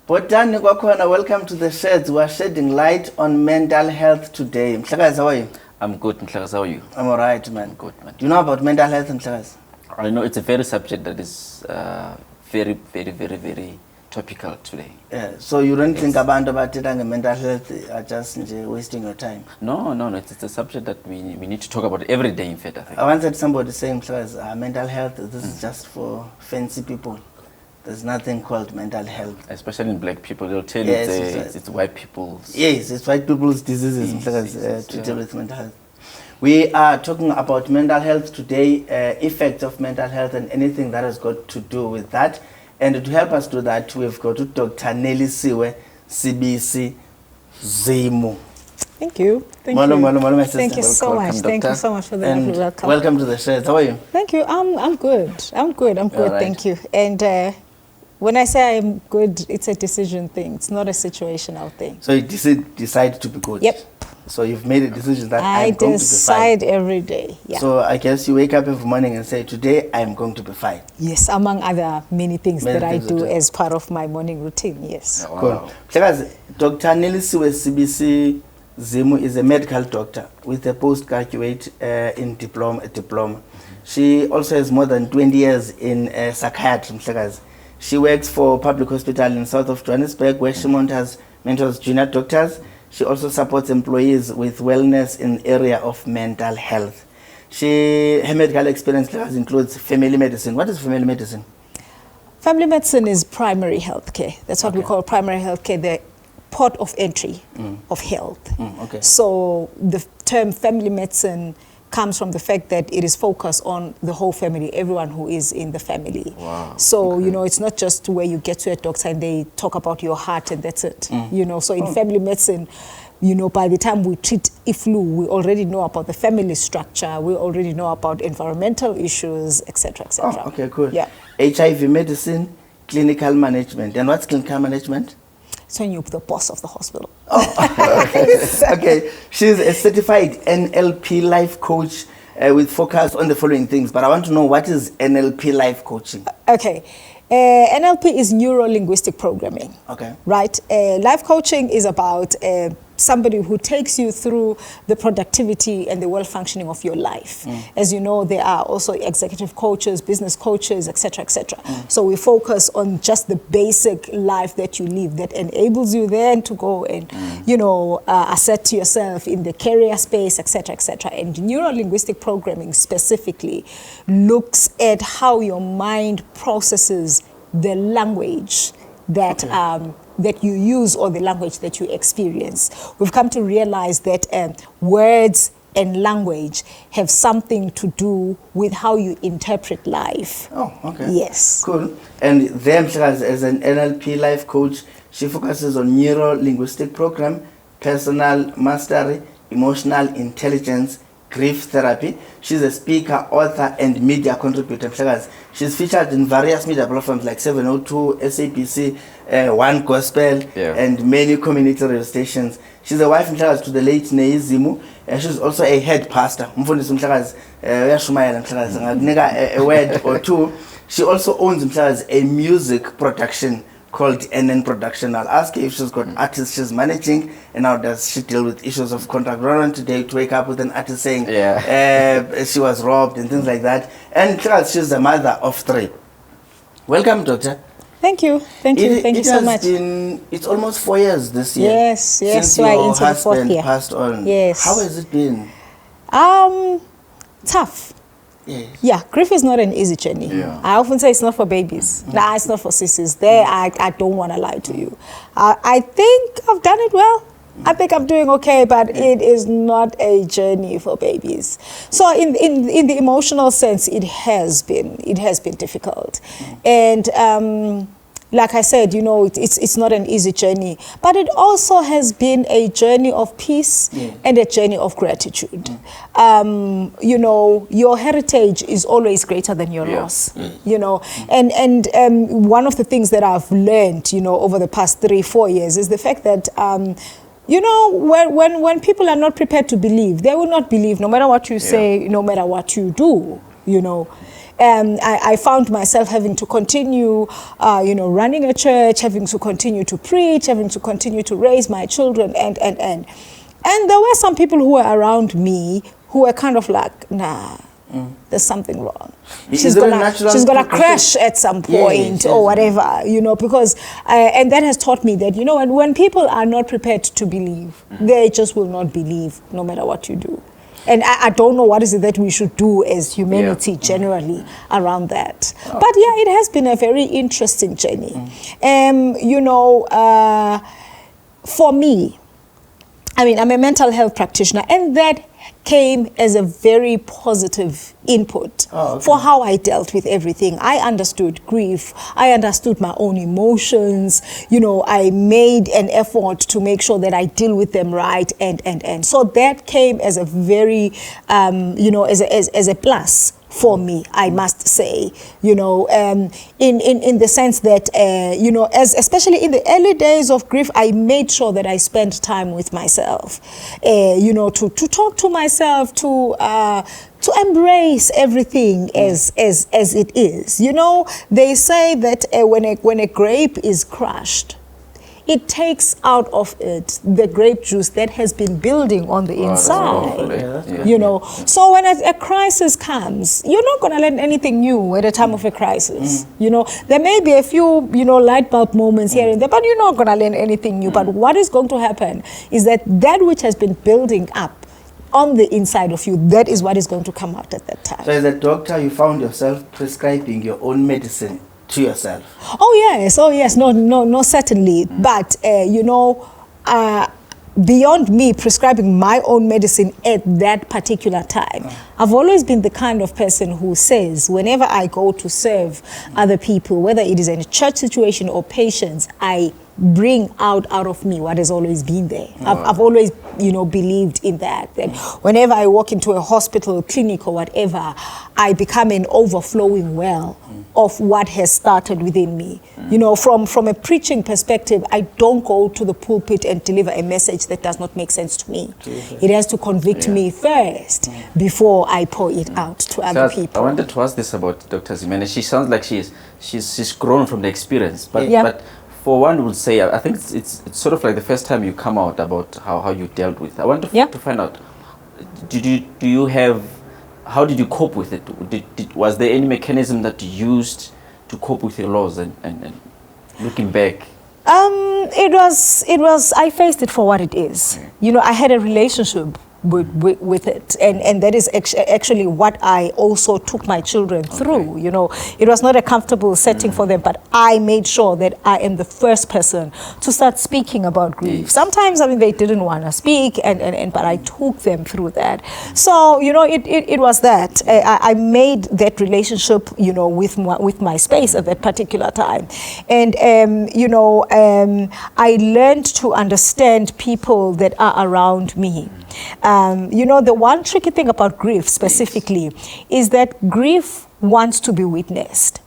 Botani kwakhona, welcome to the Sheds. We are shedding light on mental health today. Mhlakazi, how are you? I'm good, Mhlakazi. How are you? I'm alright, man. Good, man. Do you know about mental health, Mhlakazi? I know it's a very subject that is very topical today. Yeah. So you don't think about mental health are just wasting your time? No. It's a subject that we need to talk about every day, in fact, I think. I once had somebody saying, Mhlakazi, mental health, this is just for fancy people. There's nothing called mental health. Especially in black people, they'll tell you it's white people's... Yes, it's white people's diseases, to deal with mental health. We are talking about mental health today, effects of mental health and anything that has got to do with that. And to help us do that, we've got Dr. Nelisiwe Zimu. Thank you. Thank you so much. Thank you so much for the welcome. Welcome to the Sheds. How are you? Thank you. I'm good. I'm good. Right. Thank you. And when I say I'm good, it's a decision thing. It's not a situational thing. So you decide to be good? Yep. So you've made a decision that I'm going to be fine. I decide every day. Yeah. So I guess you wake up every morning and say, today I'm going to be fine. Yes, among other many things that I do as part of my morning routine. Yes. Oh, wow. Cool. Dr. Nelisiwe Zimu is a medical doctor with a postgraduate in diploma. She also has more than 20 years in psychiatry. She works for a public hospital in south of Johannesburg where she mentors junior doctors. She also supports employees with wellness in the area of mental health. Her medical experience includes family medicine. What is family medicine? Family medicine is primary health care. That's what we call primary health care, the port of entry of health. Okay. So the term family medicine comes from the fact that it is focused on the whole family, everyone who is in the family. Wow. So, it's not just where you get to a doctor and they talk about your heart and that's it. So in family medicine, by the time we treat flu, we already know about the family structure, we already know about environmental issues, etc., etc. Oh, okay, cool. Yeah. HIV medicine, clinical management. And what's clinical management? So you're the boss of the hospital. Oh, okay. She's a certified NLP life coach with focus on the following things. But I want to know, what is NLP life coaching? Okay. NLP is neuro-linguistic programming. Okay. Right? Life coaching is about somebody who takes you through the productivity and the well-functioning of your life. As you know, there are also executive coaches, business coaches, etc., etc. So we focus on just the basic life that you live that enables you then to go and, assert yourself in the career space, etc., etc. And neuro-linguistic programming specifically looks at how your mind processes the language that that you use or the language that you experience. We've come to realize that words and language have something to do with how you interpret life. Oh, okay. Yes. Cool. And then as an NLP life coach, she focuses on neuro-linguistic program, personal mastery, emotional intelligence, grief therapy. She's a speaker, author, and media contributor. She's featured in various media platforms like 702, SABC, One Gospel, and many community radio stations. She's a wife to the late Nelisiwe Zimu. She's also a head pastor. A word or two. She also owns a music production called NN Production. I'll ask her if she's got artists she's managing and how does she deal with issues of contract. Rather today to wake up with an artist saying she was robbed and things like that. And she's the mother of 3. Welcome, doctor. Thank you. Thank you so much. It's almost 4 years this year. Yes. Since your husband passed on. Yes. How has it been? Tough. Yes. Yeah, grief is not an easy journey. Yeah. I often say it's not for babies. Nah, it's not for sissies. I don't want to lie to you. I think I've done it well. I think I'm doing okay, but it is not a journey for babies. So in the emotional sense, it has been difficult. And like I said, it's not an easy journey, but it also has been a journey of peace and a journey of gratitude. Your heritage is always greater than your loss, and one of the things that I've learned, over the past 3-4 years is the fact that, when people are not prepared to believe, they will not believe no matter what you say, no matter what you do, I found myself having to continue, running a church, having to continue to preach, having to continue to raise my children, and there were some people who were around me who were kind of like, nah, there's something wrong. She's gonna crash at some point or whatever, because, and that has taught me that, and when people are not prepared to believe, they just will not believe no matter what you do. And I don't know what is it that we should do as humanity generally around that. Oh. But yeah, it has been a very interesting journey. For me, I mean, I'm a mental health practitioner, and that came as a very positive input for how I dealt with everything. I understood grief. I understood my own emotions. I made an effort to make sure that I deal with them right, and so that came as a very, as a plus for me, I must say, in the sense that, especially in the early days of grief, I made sure that I spent time with myself, to talk to myself, to embrace everything as it is. They say that when a grape is crushed, it takes out of it the grape juice that has been building on the inside. So when a crisis comes, you're not going to learn anything new at a time of a crisis. There may be a few, light bulb moments here and there, but you're not going to learn anything new. But what is going to happen is that which has been building up on the inside of you, that is what is going to come out at that time. So as a doctor, you found yourself prescribing your own medicine to yourself? Oh yes, no, certainly. But beyond me prescribing my own medicine at that particular time, I've always been the kind of person who says, whenever I go to serve other people, whether it is in a church situation or patients, I bring out of me what has always been there. I've always, believed in that. And whenever I walk into a hospital, clinic, or whatever, I become an overflowing well of what has started within me. From a preaching perspective, I don't go to the pulpit and deliver a message that does not make sense to me. It has to convict me first before I pour it out to other people. I wanted to ask this about Dr. Zimene. She sounds like she's grown from the experience, but for one would say, I think it's sort of like the first time you come out about how you dealt with it. I want to find out, how did you cope with it? Was there any mechanism that you used to cope with your loss and looking back? It was, I faced it for what it is. I had a relationship with it, and that is actually what I also took my children through. It was not a comfortable setting for them, but I made sure that I am the first person to start speaking about grief. Sometimes, they didn't want to speak, but I took them through that. So it was that I made that relationship with my space at that particular time, and I learned to understand people that are around me. The one tricky thing about grief specifically is that grief wants to be witnessed.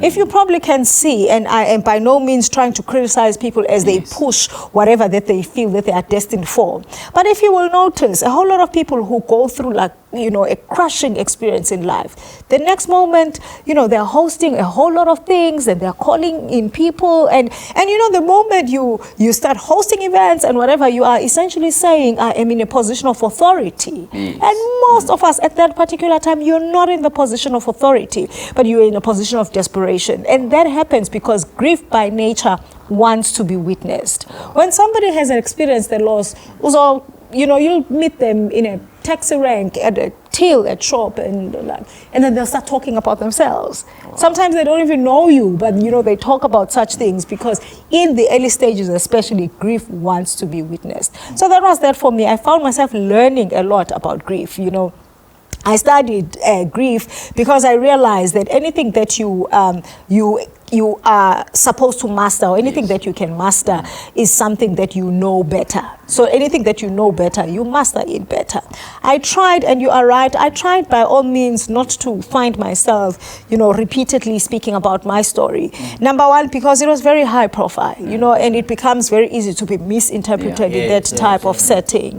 If you probably can see, and I am by no means trying to criticize people as they push whatever that they feel that they are destined for, but if you will notice, a whole lot of people who go through a crushing experience in life, the next moment, they're hosting a whole lot of things and they're calling in people, and the moment you start hosting events and whatever, you are essentially saying, I am in a position of authority. And most of us at that particular time, you're not in the position of authority, but you're in a position of desperation. And that happens because grief by nature wants to be witnessed. When somebody has experienced the loss, also, you'll meet them in a taxi rank at a till at shop, and then they'll start talking about themselves. Sometimes they don't even know you, but they talk about such things because in the early stages especially, grief wants to be witnessed. So that was that for me. I found myself learning a lot about grief. I studied grief because I realized that anything that you are supposed to master, or anything that you can master, is something that you know better. So anything that you know better, you master it better. I tried, and you are right, I tried by all means not to find myself, repeatedly speaking about my story. Number one, because it was very high profile, and it becomes very easy to be misinterpreted in that type of setting,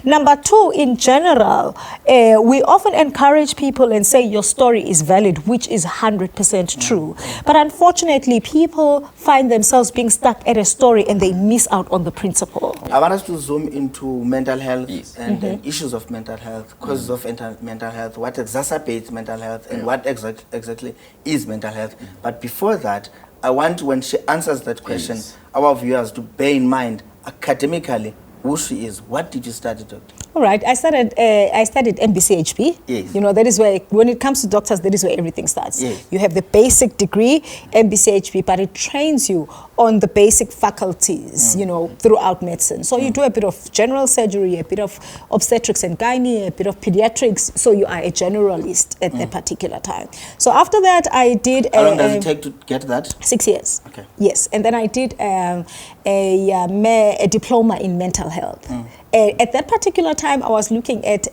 Number two, in general, we often encourage people and say your story is valid, which is 100% true. But unfortunately, people find themselves being stuck at a story and they miss out on the principle. I want us to zoom into mental health and issues of mental health, causes of mental health, what exacerbates mental health, and what exactly is mental health. But before that, I want, when she answers that question, our viewers to bear in mind academically who she is. What did you study, doctor? All right, I studied MBCHP. Yes. That is where, when it comes to doctors, that is where everything starts. Yes. You have the basic degree, MBCHP, but it trains you on the basic faculties, throughout medicine. So you do a bit of general surgery, a bit of obstetrics and gynae, a bit of pediatrics. So you are a generalist at that particular time. So after that, I did... How long does it take to get that? 6 years. Okay. Yes, and then I did a diploma in mental health. At that particular time, I was looking at,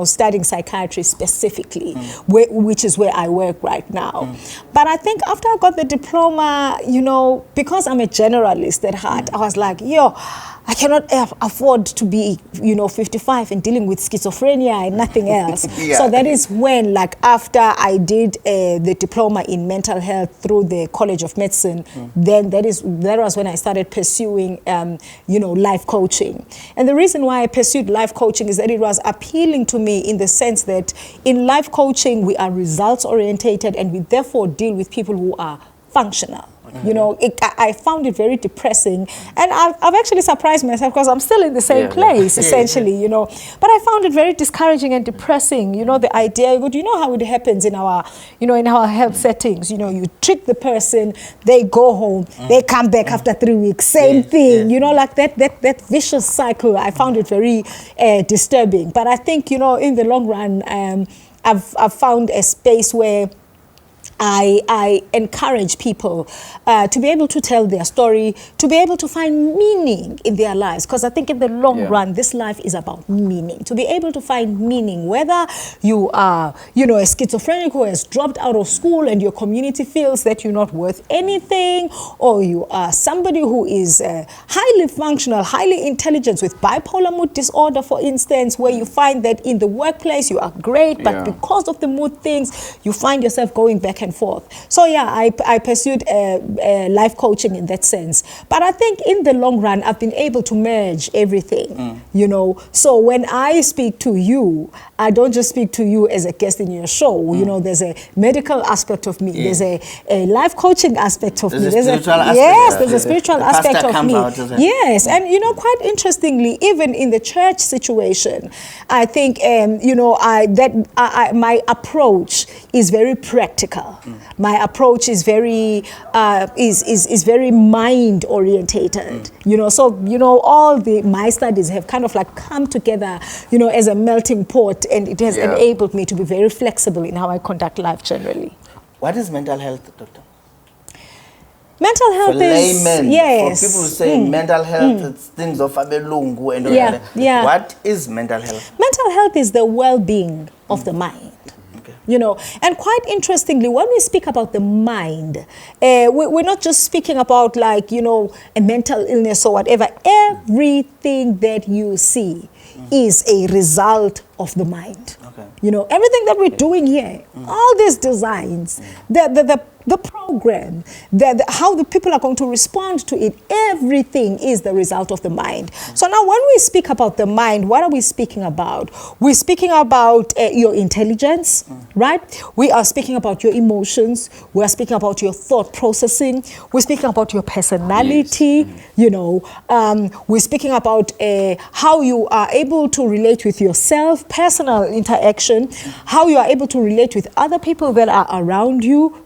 studying psychiatry specifically, which is where I work right now. But I think after I got the diploma, because I'm a generalist at heart, I was like, I cannot afford to be, 55 and dealing with schizophrenia and nothing else. So that is when, after I did the diploma in mental health through the College of Medicine, then that was when I started pursuing, life coaching. And the reason why I pursued life coaching is that it was appealing to me in the sense that in life coaching, we are results orientated, and we therefore deal with people who are functional. I found it very depressing, and I've actually surprised myself because I'm still in the same place, essentially, But I found it very discouraging and depressing, the idea, how it happens in our, in our health settings, you treat the person, they go home, they come back after 3 weeks, same thing, that vicious cycle. I found it very disturbing. But I think, in the long run, I've found a space where I encourage people to be able to tell their story, to be able to find meaning in their lives. Because I think in the long run, this life is about meaning. To be able to find meaning, whether you are, a schizophrenic who has dropped out of school and your community feels that you're not worth anything, or you are somebody who is highly functional, highly intelligent with bipolar mood disorder, for instance, where you find that in the workplace you are great, but because of the mood things, you find yourself going back and forth. So I pursued life coaching in that sense. But I think in the long run, I've been able to merge everything, So when I speak to you, I don't just speak to you as a guest in your show. There's a medical aspect of me. There's a life coaching aspect of me. There's a spiritual aspect of me. Yes, and quite interestingly, even in the church situation, I think my approach is very practical. My approach is very is very mind orientated. All my studies have kind of come together, as a melting pot, and it has enabled me to be very flexible in how I conduct life generally. What is mental health, doctor? Mental health for is laymen, for people who say mental health, it's things of abelungu and all that. What is mental health? Mental health is the well-being of the mind. And quite interestingly, when we speak about the mind, we're not just speaking about a mental illness or whatever. Everything that you see is a result of the mind. Everything that we're doing here, all these designs, the program, how the people are going to respond to it, everything is the result of the mind. So now when we speak about the mind, what are we speaking about? We're speaking about your intelligence, right? We are speaking about your emotions. We are speaking about your thought processing. We're speaking about your personality, we're speaking about how you are able to relate with yourself, personal interaction, how you are able to relate with other people that are around you,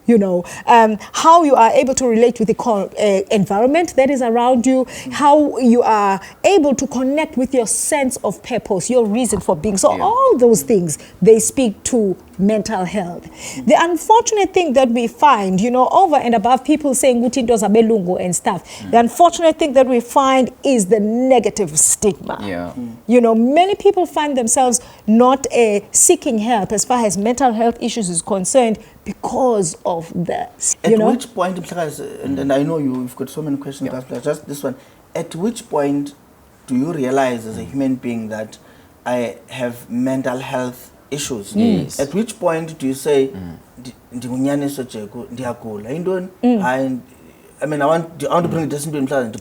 how you are able to relate with the environment that is around you, how you are able to connect with your sense of purpose, your reason for being. So all those things, they speak to mental health. The unfortunate thing that we find, over and above people saying ukuthi into zabelungu and stuff, the unfortunate thing that we find is the negative stigma. Many people find themselves not seeking help as far as mental health issues is concerned because of that. At which point, and I know you've got so many questions, just this one, at which point do you realize as a human being that I have mental health issues? At which point do you say, I mean, I want to bring this into implant.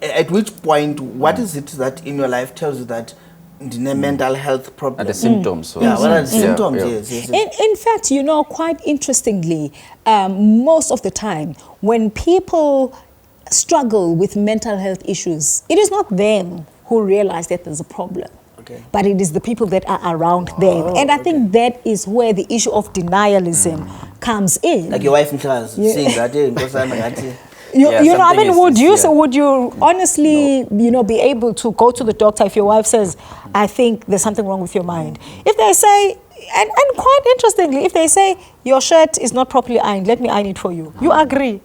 At which point, what is it that in your life tells you that the mental health problem? The symptoms. What are the symptoms? Yes. In fact, quite interestingly, most of the time, when people struggle with mental health issues, it is not them who realize that there's a problem. But it is the people that are around them. And I think that is where the issue of denialism comes in. Like your wife in class, saying that, would you honestly, be able to go to the doctor if your wife says, I think there's something wrong with your mind? If they say, and quite interestingly, if they say, your shirt is not properly ironed, let me iron it for you, you agree.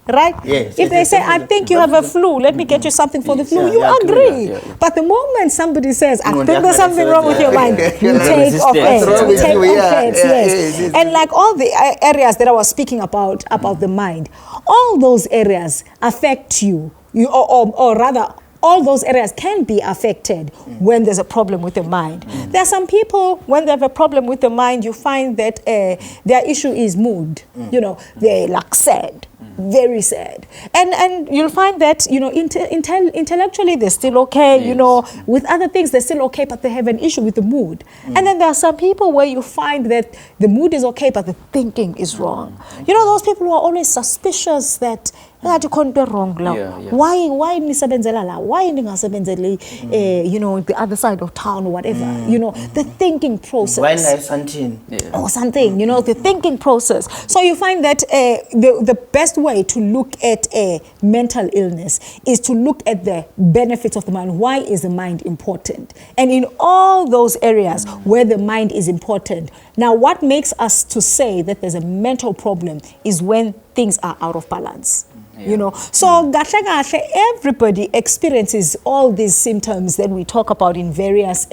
Right? Yes. If they say, I think you have a flu, let me get you something for the flu, you agree. But the moment somebody says, I think there's something wrong with your mind, you take offense. Yes. And like all the areas that I was speaking about the mind, all those areas affect you, or rather, all those areas can be affected when there's a problem with the mind. There are some people, when they have a problem with the mind, you find that their issue is mood. They're like sad, very sad. And you'll find that, intellectually they're still okay, with other things they're still okay, but they have an issue with the mood. And then there are some people where you find that the mood is okay, but the thinking is wrong. Those people who are always suspicious that why nisebenzela la? Why ningasebenzeli the other side of town or whatever? The thinking process. Or something, the thinking process. So you find that the best way to look at mental illness is to look at the benefits of the mind. Why is the mind important? And in all those areas where the mind is important, now what makes us to say that there's a mental problem is when things are out of balance. So everybody experiences all these symptoms that we talk about in various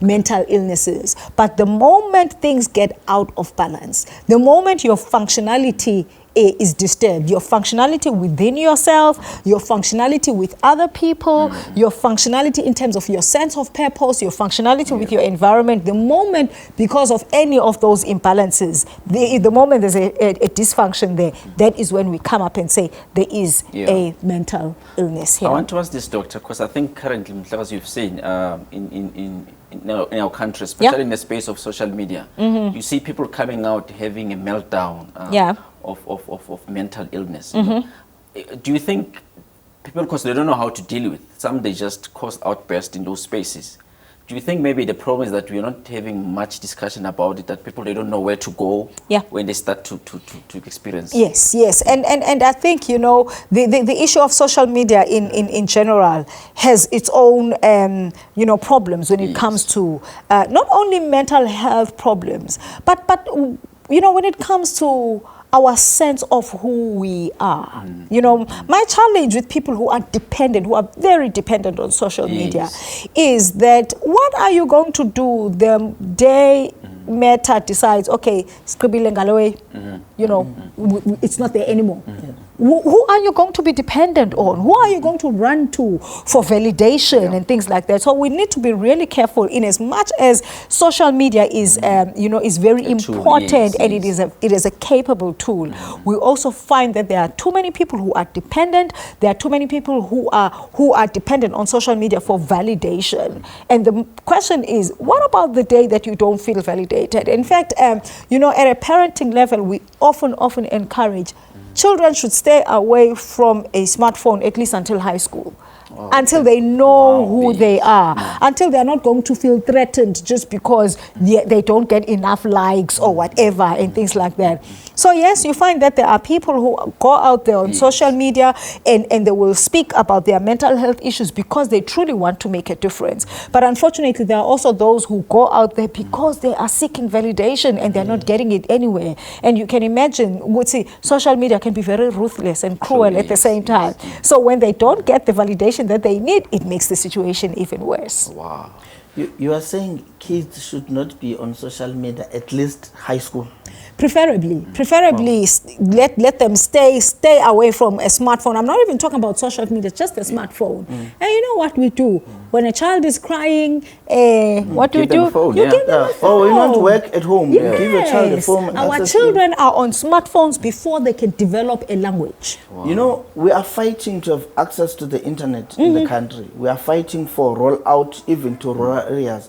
mental illnesses. But the moment things get out of balance, the moment your functionality is disturbed, your functionality within yourself, your functionality with other people, your functionality in terms of your sense of purpose, your functionality with your environment, the moment, because of any of those imbalances, the moment there's a dysfunction there, that is when we come up and say there is a mental illness here. I want to ask this, doctor, because I think currently, as you've seen, in our country, especially in the space of social media, you see people coming out having a meltdown of mental illness. Do you think people, because they don't know how to deal with, some they just cause outbursts in those spaces. Do you think maybe the problem is that we're not having much discussion about it, that people, they don't know where to go when they start to experience? Yes. And I think, the issue of social media in general has its own, problems when it comes to not only mental health problems, but when it comes to our sense of who we are. My challenge with people who are dependent, who are very dependent on social media, is that what are you going to do the day Meta decides, okay, Skribile Ngalowe, it's not there anymore. Who are you going to be dependent on? Who are you going to run to for validation and things like that? So we need to be really careful, in as much as social media is, is very important, and it is a capable tool. We also find that there are too many people who are dependent. There are too many people who are dependent on social media for validation. And the question is, what about the day that you don't feel validated? In fact, at a parenting level, we often encourage children should stay away from a smartphone at least until high school. until they know who they are, until they're not going to feel threatened just because they don't get enough likes or whatever and things like that. So yes, you find that there are people who go out there on social media and they will speak about their mental health issues because they truly want to make a difference. But unfortunately, there are also those who go out there because they are seeking validation and they're not getting it anywhere. And you can imagine, social media can be very ruthless and cruel at the same time. So when they don't get the validation that they need, it makes the situation even worse. Wow. You are saying kids should not be on social media, at least high school? Preferably, let them stay away from a smartphone. I'm not even talking about social media, just a smartphone. And you know what we do? When a child is crying, what do we do? You give them a phone. Oh, we don't work at home. Yes. Give your child a phone. Our children are on smartphones before they can develop a language. Wow. You know, we are fighting to have access to the internet in the country. We are fighting for rollout even to rural areas.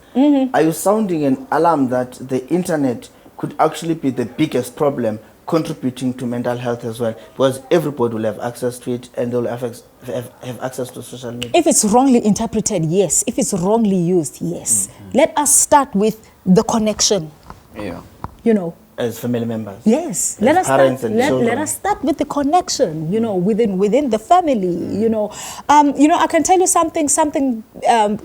Are you sounding an alarm that the internet could actually be the biggest problem contributing to mental health as well? Because everybody will have access to it and they will have access to social media. If it's wrongly interpreted, yes. If it's wrongly used, yes. Let us start with the connection. You know. As family members. Yes. Let us start with the connection, you know, within the family, you know. I can tell you something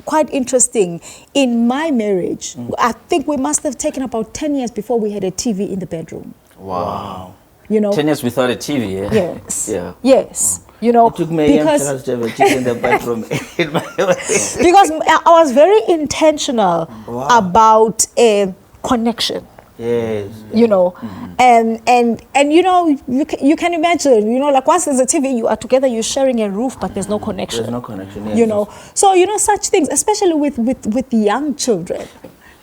quite interesting. In my marriage, I think we must have taken about 10 years before we had a TV in the bedroom. Wow. You know. 10 years without a TV, yeah? Yes. Yeah. Yes. You know, it took me because to have a TV in the bedroom. Because I was very intentional about a connection. Yes. You know, and you know, you can imagine, you know, like once there's a TV, you are together, you're sharing a roof, but there's no connection. There's no connection, yes. You know, so, you know, such things, especially with young children.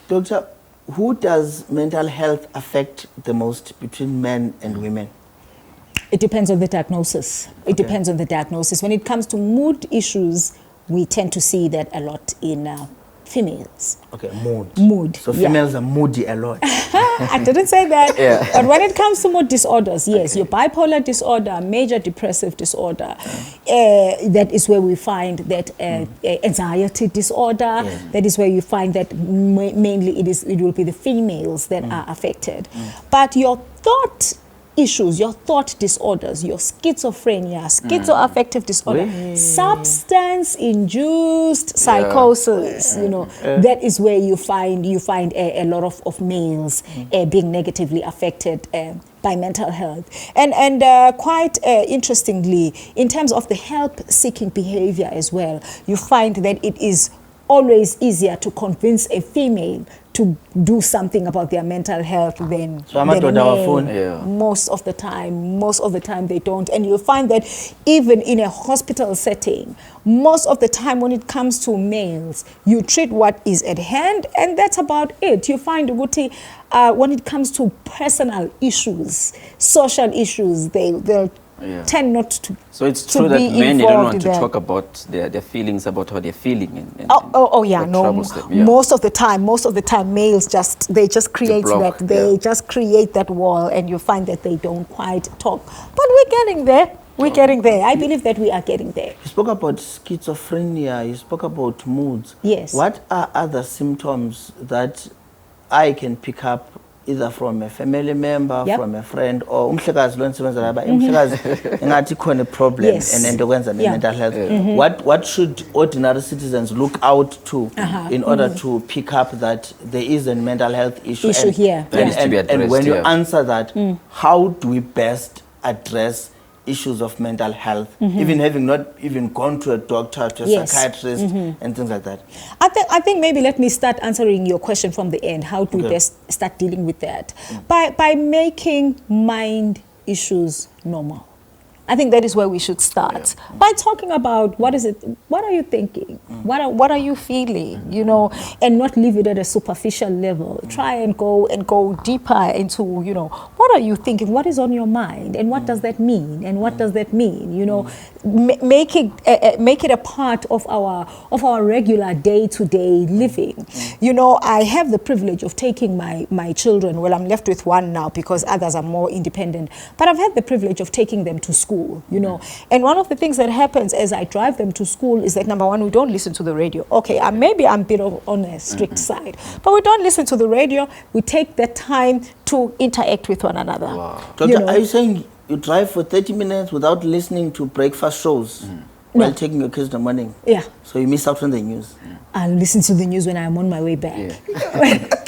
Doctor, who does mental health affect the most between men and women? It depends on the diagnosis. It depends on the diagnosis. When it comes to mood issues, we tend to see that a lot in females. Okay, mood. Mood. So females are moody a lot. I didn't say that. Yeah. But when it comes to mood disorders, yes, your bipolar disorder, major depressive disorder, that is where we find that anxiety disorder, that is where you find that mainly it will be the females that are affected. But your thought issues, your thought disorders, your schizophrenia, schizoaffective disorder, substance-induced psychosis, you know, that is where you find a lot of males being negatively affected by mental health. And quite interestingly, in terms of the help-seeking behavior as well, you find that it is always easier to convince a female to do something about their mental health than a male. Most of the time they don't. And you'll find that even in a hospital setting, most of the time when it comes to males, you treat what is at hand and that's about it. You find when it comes to personal issues, social issues, they'll tend not to. So it's true that men don't want to talk about their feelings, about how they're feeling. Most of the time males just create just create that wall, and you find that they don't quite talk. But we're getting there. I believe that we are getting there. You spoke about schizophrenia, you spoke about moods. Yes. What are other symptoms that I can pick up either from a family member, from a friend, or umhlekazi lo nisebenza la umhlekazi engathi khona problem and then dokwenza mental health. What should ordinary citizens look out to in order to pick up that there is a mental health issue here? And when you answer that, how do we best address issues of mental health, even having not even gone to a doctor, to a psychiatrist, and things like that? I think maybe let me start answering your question from the end. How do we best start dealing with that? By making mind issues normal. I think that is where we should start. By talking about what are you thinking? What are you feeling? You know, and not leave it at a superficial level. Try and go deeper into, you know, what are you thinking? What is on your mind? And what does that mean? And what does that mean? You know, make it a part of our regular day-to-day living. You know, I have the privilege of taking my children. Well, I'm left with one now because others are more independent. But I've had the privilege of taking them to school school, you know. And one of the things that happens as I drive them to school is that, number one, we don't listen to the radio. Okay, maybe I'm a bit on a strict side, but we don't listen to the radio. We take the time to interact with one another. Wow. Doctor, are you saying you drive for 30 minutes without listening to breakfast shows while taking your kids in the morning? Yeah. So you miss out on the news? I'll listen to the news when I'm on my way back. Yeah.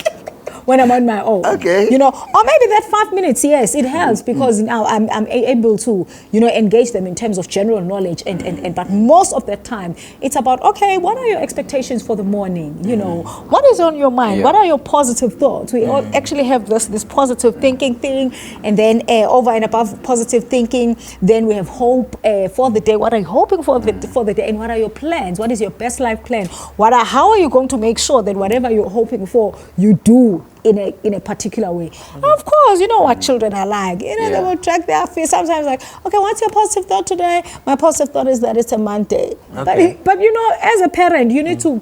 When I'm on my own. Okay. You know, or maybe that 5 minutes, yes, it helps because now I'm able to, you know, engage them in terms of general knowledge and but most of the time it's about, okay, what are your expectations for the morning? You know, what is on your mind? What are your positive thoughts? We all actually have this positive thinking thing, and then over and above positive thinking, then we have hope for the day. What are you hoping for the day, and what are your plans? What is your best life plan? How are you going to make sure that whatever you're hoping for, you do in a particular way? Of course, you know what children are like. You know, they will drag their feet. Sometimes like, okay, what's your positive thought today? My positive thought is that it's a Monday. Okay. But you know, as a parent, you need to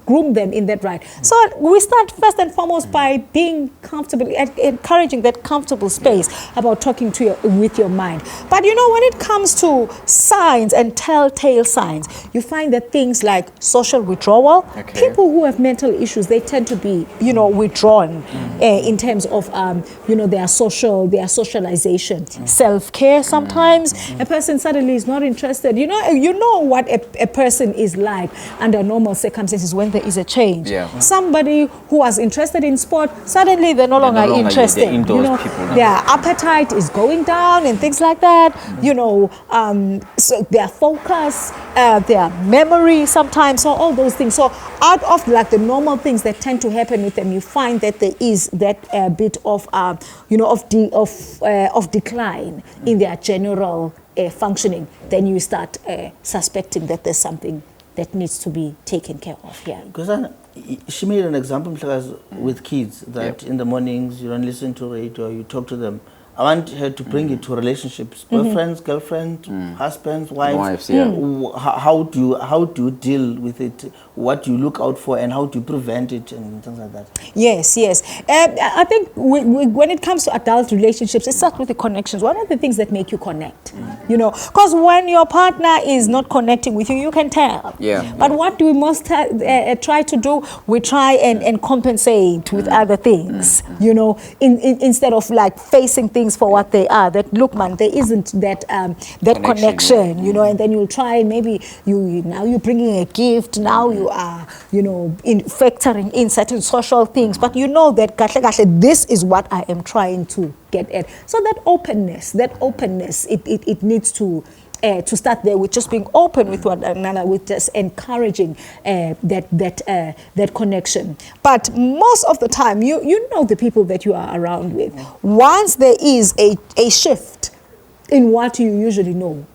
groom them in that right. So we start first and foremost by being comfortable, encouraging that comfortable space about talking to with your mind. But you know, when it comes to signs and telltale signs, you find that things like social withdrawal, people who have mental issues, they tend to be, you know, withdrawn in terms of you know, their socialization, self-care. Sometimes a person suddenly is not interested. You know what a person is like under normal circumstances when there is a change. Somebody who was interested in sport, suddenly they're no longer interested. You know, their appetite is going down and things like that. You know, so their focus, their memory sometimes, so all those things. So out of like the normal things that tend to happen with them, you find that there is that bit of you know, of decline in their general functioning. Then you start suspecting that there's something that needs to be taken care of here. Because she made an example with kids that in the mornings you don't listen to radio, you talk to them. I want her to bring it to relationships, boyfriends, girlfriends, husbands, wives. How do you deal with it? What do you look out for, and how do you prevent it, and things like that? Yes. I think when it comes to adult relationships, it starts with the connections. What are the things that make you connect? You know, because when your partner is not connecting with you, you can tell. But what do we most try to do? We try and compensate with other things. You know, instead of like facing things for what they are. That, look, man, there isn't that connection, you know, and then you'll try, maybe you're bringing a gift, now you are, you know, factoring in certain social things, but you know that this is what I am trying to get at. So that openness, it needs to start there with just being open with one another, with just encouraging that connection. But most of the time, you know the people that you are around with. Once there is a shift in what you usually know,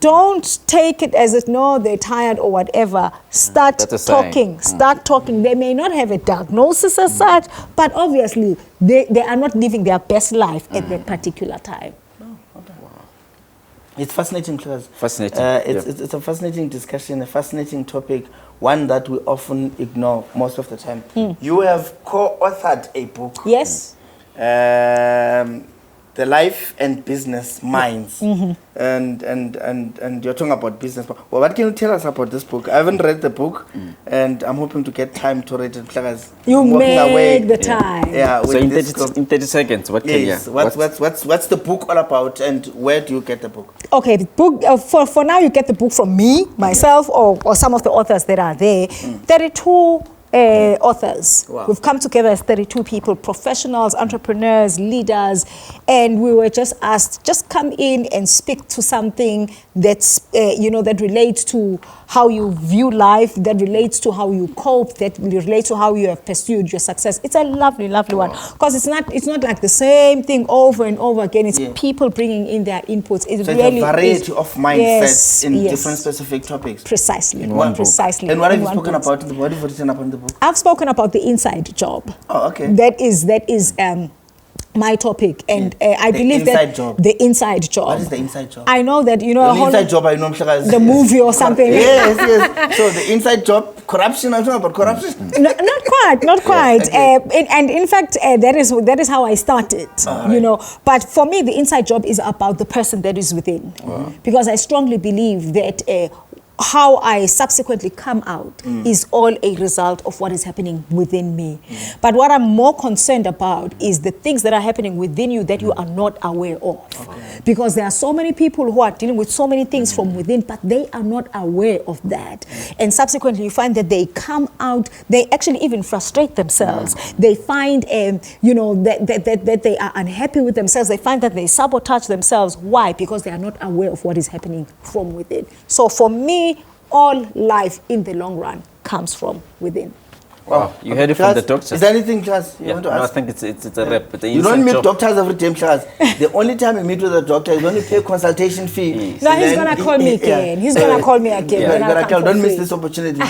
don't take it as if, no, they're tired or whatever. Start talking. Start talking. They may not have a diagnosis as such, but obviously they are not living their best life at that particular time. It's fascinating, class. Fascinating. It's a fascinating discussion, a fascinating topic, one that we often ignore most of the time. You have co-authored a book. Yes. The Life and Business Minds. And you're talking about business. Well, what can you tell us about this book? I haven't read the book, and I'm hoping to get time to read it. You make the time. Yeah. So in 30 seconds, what can you? What's the book all about, and where do you get the book? Okay, the book, for now you get the book from me, myself, or some of the authors that are there. 32 authors. Wow. We've come together as 32 people, professionals, entrepreneurs, leaders, and we were just asked, just come in and speak to something that's, you know, that relates to how you view life, that relates to how you cope, that relates to how you have pursued your success. It's a lovely, lovely one, because it's not like the same thing over and over again. It's people bringing in their inputs. It's so really it's a variety of mindsets in different specific topics. Precisely. In one Precisely. And what have you spoken about in the body? What have you written about in the book? I've spoken about the inside job. Oh, okay. That is my topic, and I believe that the inside job. What is the inside job? I know that, you know, the inside job, I know the movie or something. Yes. So the inside job, corruption. I'm talking about corruption. Not quite. Okay. And in fact, that is how I started. You know, but for me, the inside job is about the person that is within, because I strongly believe that. How I subsequently come out is all a result of what is happening within me. But what I'm more concerned about is the things that are happening within you that you are not aware of. Okay. Because there are so many people who are dealing with so many things from within, but they are not aware of that. And subsequently, you find that they come out, they actually even frustrate themselves. They find, you know, that they are unhappy with themselves. They find that they sabotage themselves. Why? Because they are not aware of what is happening from within. So for me, all life in the long run comes from within. Wow, you heard it from the doctor. Is there anything, Class, you want to ask? No, I think it's a rep. But you don't meet doctors every day, Class. The only time you meet with a doctor is when you pay a consultation fee. No, he's going to call me again. He's going to call me again. Don't miss this opportunity.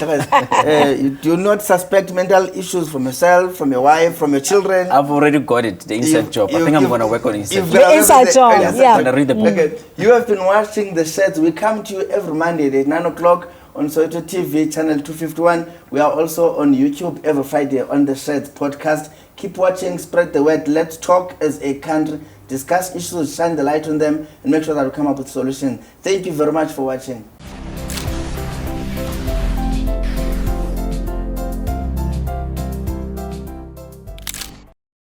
You do not suspect mental issues from yourself, from your wife, from your children. I've already got it, the inside job. I think I'm going to work on inside job. The inside job, yeah. I'm going to read the book. Okay. You have been watching The Sheds. We come to you every Monday at 9 o'clock. On Soweto TV, channel 251. We are also on YouTube every Friday on the Sheds podcast. Keep watching, spread the word. Let's talk as a country, discuss issues, shine the light on them, and make sure that we come up with solutions. Thank you very much for watching.